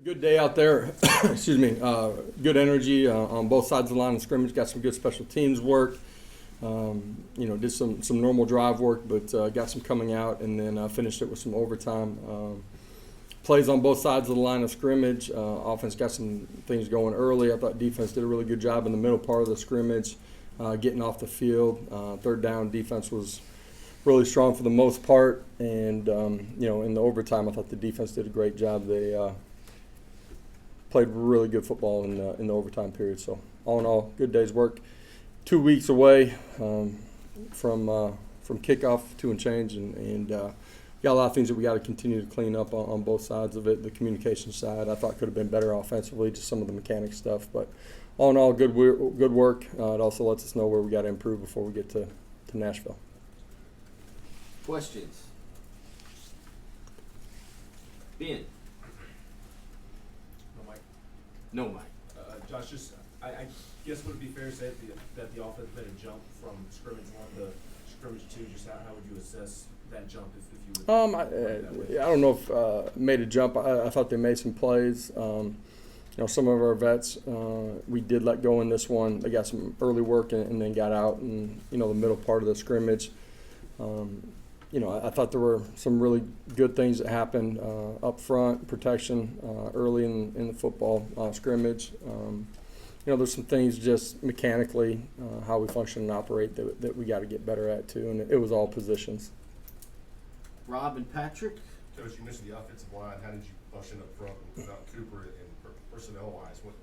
Good day out there. Excuse me. Good energy on both sides of the line of scrimmage. Got some good special teams work. Did some normal drive work, but got some coming out, and then finished it with some overtime. Plays on both sides of the line of scrimmage. Offense got some things going early. I thought defense did a really good job in the middle part of the scrimmage, getting off the field. Third down, defense was really strong for the most part, and in the overtime, I thought the defense did a great job. They played really good football in the overtime period. So all in all, good day's work. 2 weeks away from kickoff, 2 and change, and got a lot of things that we got to continue to clean up on both sides of it. The communication side, I thought could have been better offensively, just some of the mechanic stuff. But all in all, good work. It also lets us know where we got to improve before we get to Nashville. Questions? Ben? No mic. Josh, I guess would it be fair to say that the offense made a jump from scrimmage 1 to scrimmage 2? Just how would you assess that jump if you would? I don't know if made a jump. I thought they made some plays. Some of our vets we did let go in this one. They got some early work and then got out in the middle part of the scrimmage. I thought there were some really good things that happened up front, protection early in the football scrimmage. There's some things just mechanically, how we function and operate that we got to get better at too, and it was all positions. Rob and Patrick? Coach, you mentioned the offensive line. How did you function up front without Cooper, and personnel-wise, what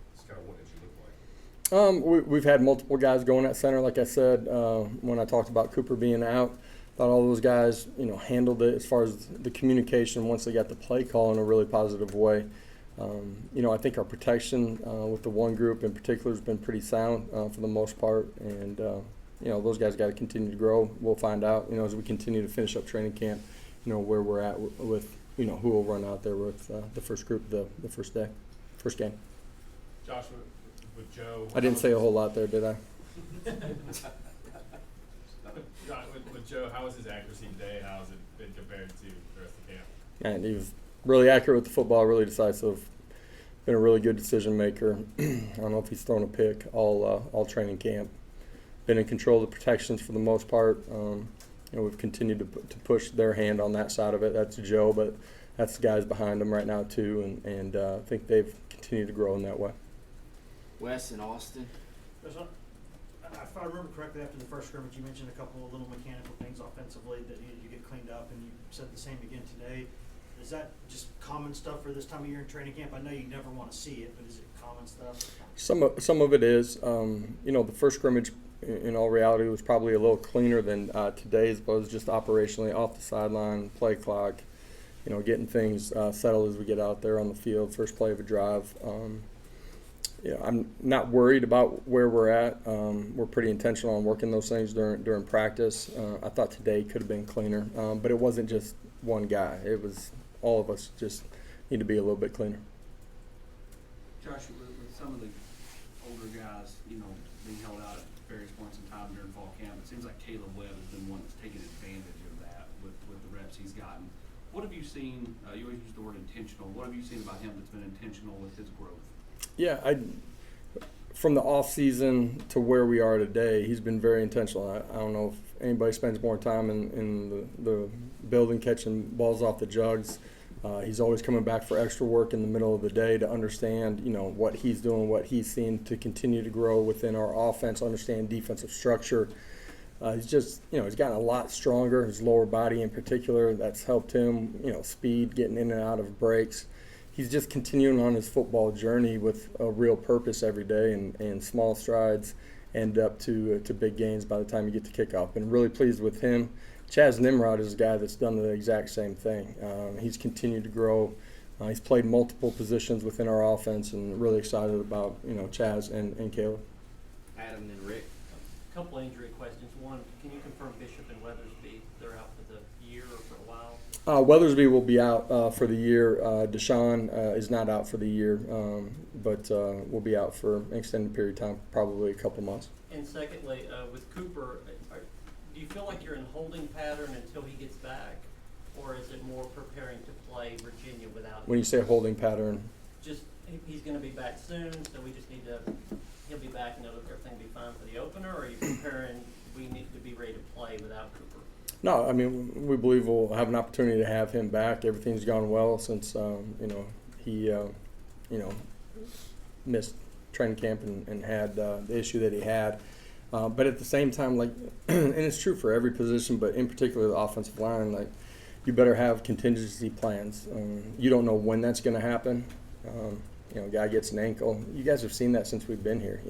did you look like? We've had multiple guys going at center, like I said, when I talked about Cooper being out. Thought all those guys, handled it as far as the communication once they got the play call in a really positive way. I think our protection with the one group in particular has been pretty sound for the most part, and those guys got to continue to grow. We'll find out, as we continue to finish up training camp, where we're at with who will run out there with the first group, the first game. Josh, with Joe. I didn't say a whole lot there, did I? With Joe, how was his accuracy today? How has it been compared to the rest of the camp? And he was really accurate with the football, really decisive. Been a really good decision maker. I don't know if he's thrown a pick all training camp. Been in control of the protections for the most part. We've continued to push their hand on that side of it. That's Joe, but that's the guys behind him right now too, and I think they've continued to grow in that way. Wes and Austin? If I remember correctly, after the first scrimmage, you mentioned a couple of little mechanical things offensively that needed to get cleaned up, and you said the same again today. Is that just common stuff for this time of year in training camp? I know you never want to see it, but is it common stuff? Some of it is. The first scrimmage, in all reality, was probably a little cleaner than today's, but it was just operationally off the sideline, play clock, getting things settled as we get out there on the field, first play of a drive. I'm not worried about where we're at. We're pretty intentional on working those things during practice. I thought today could have been cleaner, but it wasn't just one guy. It was all of us just need to be a little bit cleaner. Josh, with some of the older guys, being held out at various points in time during fall camp, it seems like Caleb Webb has been one that's taken advantage of that with the reps he's gotten. What have you seen? You always use the word intentional. What have you seen about him that's been intentional with his growth? Yeah, from the off season to where we are today, he's been very intentional. I don't know if anybody spends more time in the building catching balls off the jugs. He's always coming back for extra work in the middle of the day to understand, what he's doing, what he's seen to continue to grow within our offense, understand defensive structure. He's just, he's gotten a lot stronger. His lower body in particular, that's helped him, speed, getting in and out of breaks. He's just continuing on his football journey with a real purpose every day, and small strides end up to big gains by the time you get to kickoff. Been really pleased with him. Chaz Nimrod is a guy that's done the exact same thing. He's continued to grow. He's played multiple positions within our offense, and really excited about Chaz and Caleb. Adam and Rick? A couple injury questions. One, can you confirm Bishop and Weathersby, they're out for the year or for a while? Weathersby will be out for the year. Deshaun is not out for the year, but will be out for an extended period of time, probably a couple months. And secondly, with Cooper, do you feel like you're in holding pattern until he gets back, or is it more preparing to play Virginia without him? When you say holding pattern? just, he's gonna be back soon, so we just need to, he'll be back and everything will be fine for the opener, or are you comparing, we need to be ready to play without Cooper? No, I mean, we believe we'll have an opportunity to have him back. Everything's gone well since, he, missed training camp and had the issue that he had. But at the same time, like, and it's true for every position, but in particular the offensive line, like, you better have contingency plans. You don't know when that's going to happen. Guy gets an ankle. You guys have seen that since we've been here,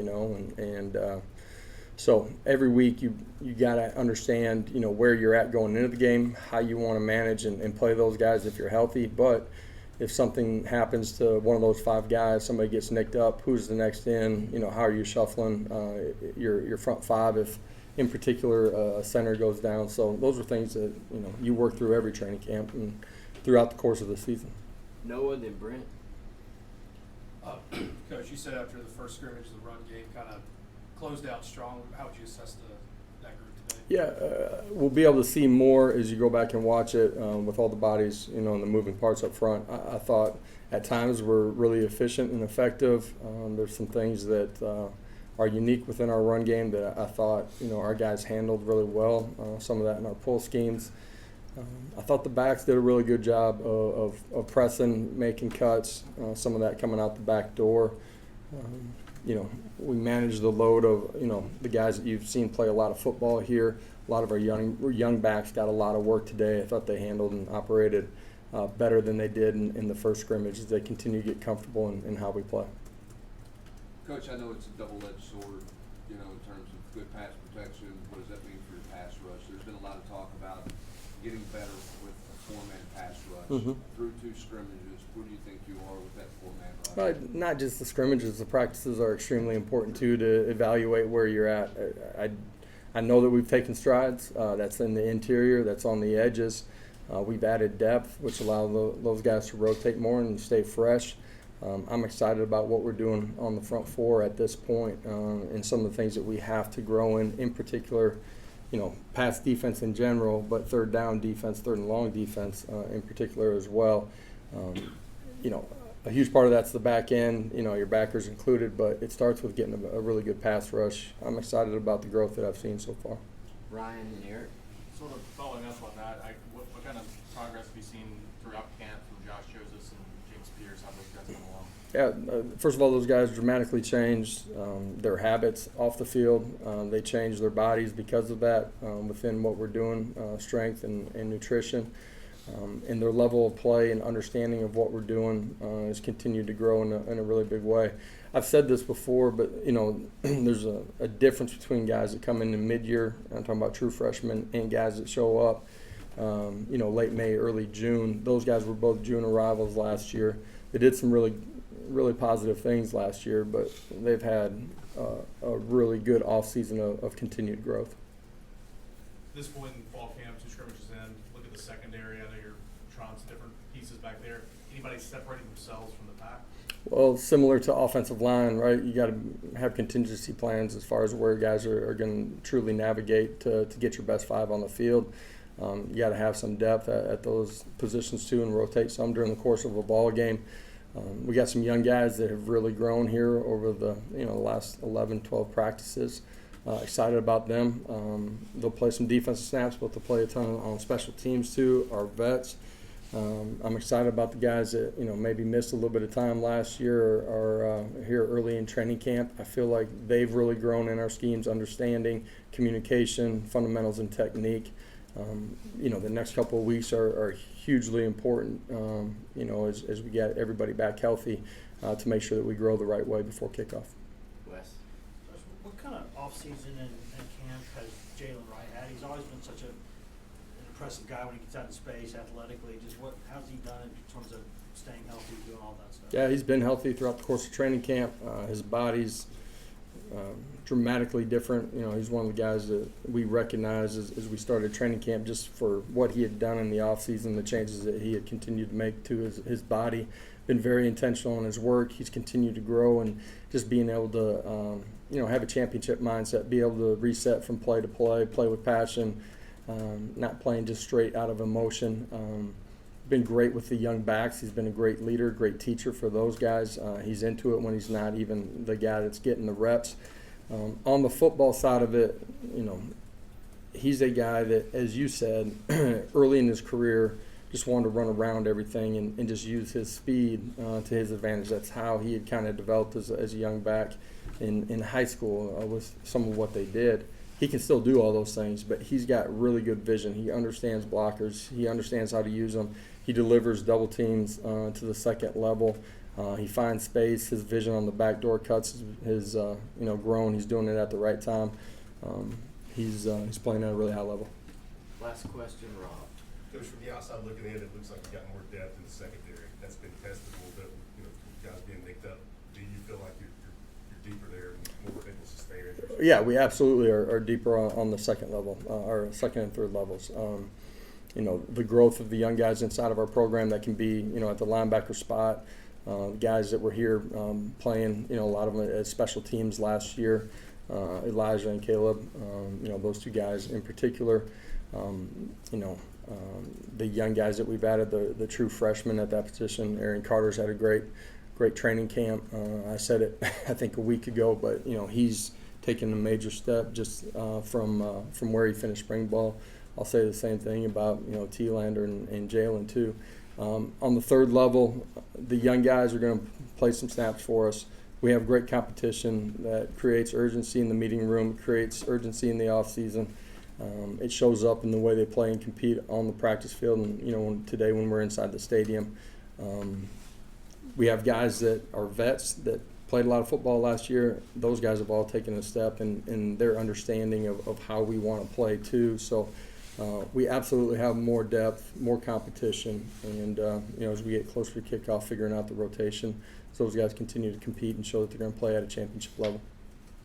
so every week you got to understand, where you're at going into the game, how you want to manage and play those guys if you're healthy. But if something happens to one of those 5 guys, somebody gets nicked up, who's the next in? How are you shuffling your front 5 if, in particular, a center goes down? So those are things that, you work through every training camp and throughout the course of the season. Noah, then Brent. Coach, you said after the first scrimmage, the run game kind of closed out strong. How would you assess that group today? Yeah, we'll be able to see more as you go back and watch it with all the bodies, and the moving parts up front. I thought at times we're really efficient and effective. There's some things that are unique within our run game that I thought, our guys handled really well. Some of that in our pull schemes. I thought the backs did a really good job of pressing, making cuts, some of that coming out the back door. We managed the load of, the guys that you've seen play a lot of football here. A lot of our young backs got a lot of work today. I thought they handled and operated better than they did in the first scrimmage as they continue to get comfortable in how we play. Coach, I know it's a double-edged sword, in terms of good pass protection. What does that mean for your pass rush? There's been a lot of talk about getting better with a 4-man pass rush. Through 2 scrimmages, where do you think you are with that 4-man rush? Not just the scrimmages, the practices are extremely important too to evaluate where you're at. I know that we've taken strides. That's in the interior, that's on the edges. We've added depth, which allows those guys to rotate more and stay fresh. I'm excited about what we're doing on the front 4 at this point, and some of the things that we have to grow in particular, pass defense in general, but third down defense, third and long defense in particular as well. A huge part of that's the back end, your backers included, but it starts with getting a really good pass rush. I'm excited about the growth that I've seen so far. Ryan and Eric. Sort of following up on that, what kind of progress have you seen throughout camp from Josh Joseph and James Pierce? How those guys come along? Yeah, first of all, those guys dramatically changed their habits off the field. They changed their bodies because of that within what we're doing, strength and nutrition. And their level of play and understanding of what we're doing has continued to grow in a really big way. I've said this before, but, there's a difference between guys that come in mid-year, I'm talking about true freshmen, and guys that show up, late May, early June. Those guys were both June arrivals last year. They did some really positive things last year, but they've had a really good offseason of continued growth. At this point in fall camp, 2 scrimmages in, look at the secondary. I know you're trying some different pieces back there. Anybody separating themselves from the pack? Well, similar to offensive line, right? You got to have contingency plans as far as where guys are going to truly navigate to get your best 5 on the field. You got to have some depth at those positions too, and rotate some during the course of a ball game. We got some young guys that have really grown here over the last 11, 12 practices. Excited about them. They'll play some defensive snaps, but they'll play a ton on special teams too. Our vets. I'm excited about the guys that maybe missed a little bit of time last year or here early in training camp. I feel like they've really grown in our schemes, understanding communication, fundamentals, and technique. The next couple of weeks are hugely important, as we get everybody back healthy to make sure that we grow the right way before kickoff. Wes. What kind of off-season and camp has Jalen Wright had? He's always been such an impressive guy when he gets out in space, athletically. How's he done in terms of staying healthy, doing all that stuff? Yeah, he's been healthy throughout the course of training camp. His body's dramatically different. He's one of the guys that we recognize as we started training camp just for what he had done in the offseason, the changes that he had continued to make to his body. Been very intentional in his work. He's continued to grow, and just being able to have a championship mindset, be able to reset from play to play with passion, not playing just straight out of emotion. been great with the young backs. He's been a great leader, great teacher for those guys. He's into it when he's not even the guy that's getting the reps. On the football side of it, he's a guy that, as you said, early in his career, just wanted to run around everything and just use his speed to his advantage. That's how he had kind of developed as a young back in high school with some of what they did. He can still do all those things, but he's got really good vision. He understands blockers. He understands how to use them. He delivers double teams to the second level. He finds space. His vision on the backdoor cuts his grown. He's doing it at the right time. He's playing at a really high level. Last question, Rob. Coach, from the outside looking in, it looks like you got more depth in the secondary. That's been tested a little bit, guys being nicked up. Do you feel like you're deeper there and more able to sustain it? Yeah, we absolutely are deeper on the second level, our second and third levels. The growth of the young guys inside of our program that can be, at the linebacker spot, guys that were here playing, a lot of them at special teams last year, Elijah and Caleb, those two guys in particular. The young guys that we've added, the true freshmen at that position. Aaron Carter's had a great training camp. I said it, I think, a week ago, but he's taken a major step just from where he finished spring ball. I'll say the same thing about T-Lander and Jalen too. On the third level, the young guys are going to play some snaps for us. We have great competition that creates urgency in the meeting room, creates urgency in the off season. It shows up in the way they play and compete on the practice field. And today when we're inside the stadium, we have guys that are vets that played a lot of football last year. Those guys have all taken a step in their understanding of how we want to play too. So we absolutely have more depth, more competition, and as we get closer to kickoff, figuring out the rotation, so those guys continue to compete and show that they're going to play at a championship level.